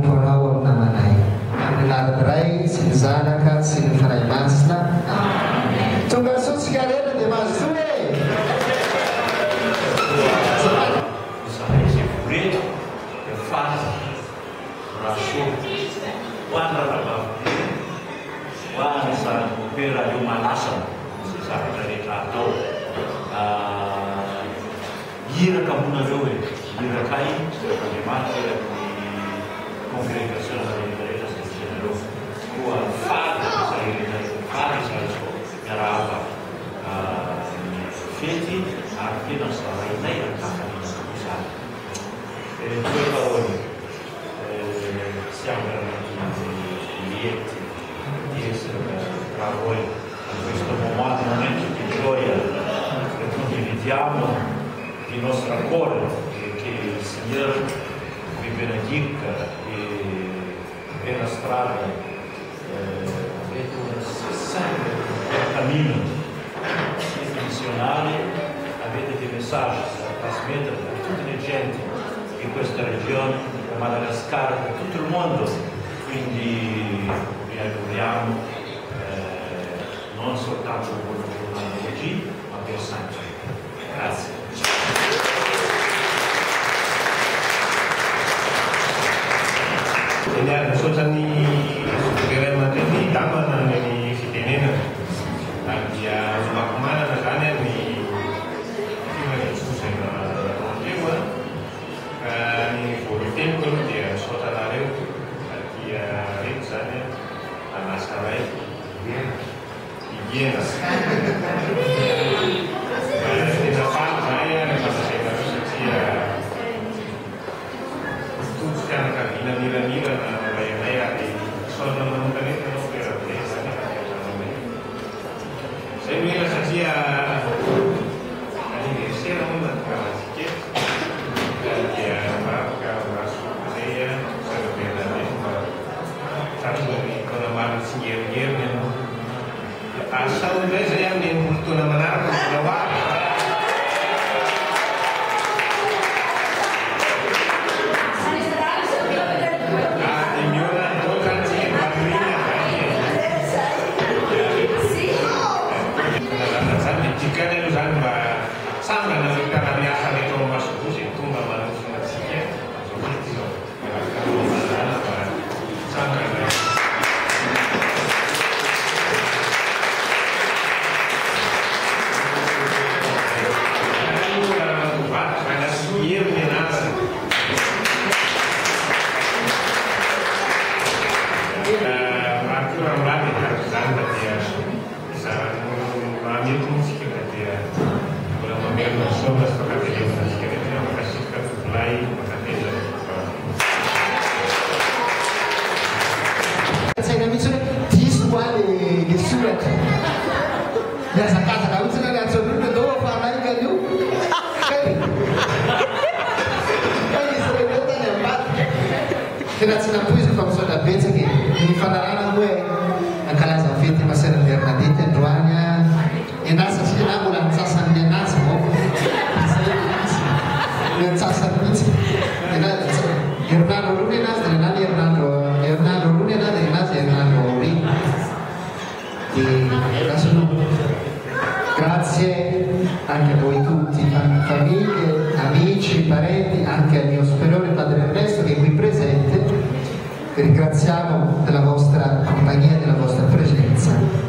ponaon namanay. Amin'ny ray sy ny zanaka sy ny faray masina. Tonga soa tsika rena dia mahazo soa e. Izy reto dia faty rasoa ho an'ny rahavavy ho an'ny zanak'opera io manasana sy zavatra rehetra atao hiraka monareo e hiraka iny Andriamanitra hiraka congregazione rehetra zay tianareo koa faty izay faty izay miarahaba fety ary tena zarainay akafanina izany due parole siamo veramente lieti di essere tra voi in questo momento di gioia che condividiamo il nostro cuore e che il Signore vi benedica e per la strada avete sempre un cammino missionale, avete dei messaggi da trasmettere a tutte le genti di questa regione, da Madagascar, da tutto il mondo, quindi vi auguriamo non soltanto un anno oggi, ma per sempre. Grazie. Jadi ada sosani segera macam ni taman ni fitenen, dia cuma kemana makanya ni cuma susah dia ni politik pun dia saudara dia misalnya anak saya dia tidak faham saya masa saya baru saja itu sekarang kan mira bayar di soal menemukan itu opera biasa saya mira saja ini saya membuat sedikit dia maka masuk saya berbeda satu dari kelemahan sendiri asal saya yang butuh nama jawab Grazie a voi sono da pensa che mi fanno due a casa fete ma sera Bernadette Giovanna e nasa si ambulance san di nasmo e nasa pizza e nasa Hernando Lunena del Hernando Lunena del nasa Hernando Ri e adesso grazie anche a voi tutti famiglie amici parenti anche al mio superiore padre Ernesto che è qui presente. Vi ringraziamo della vostra compagnia e della vostra presenza.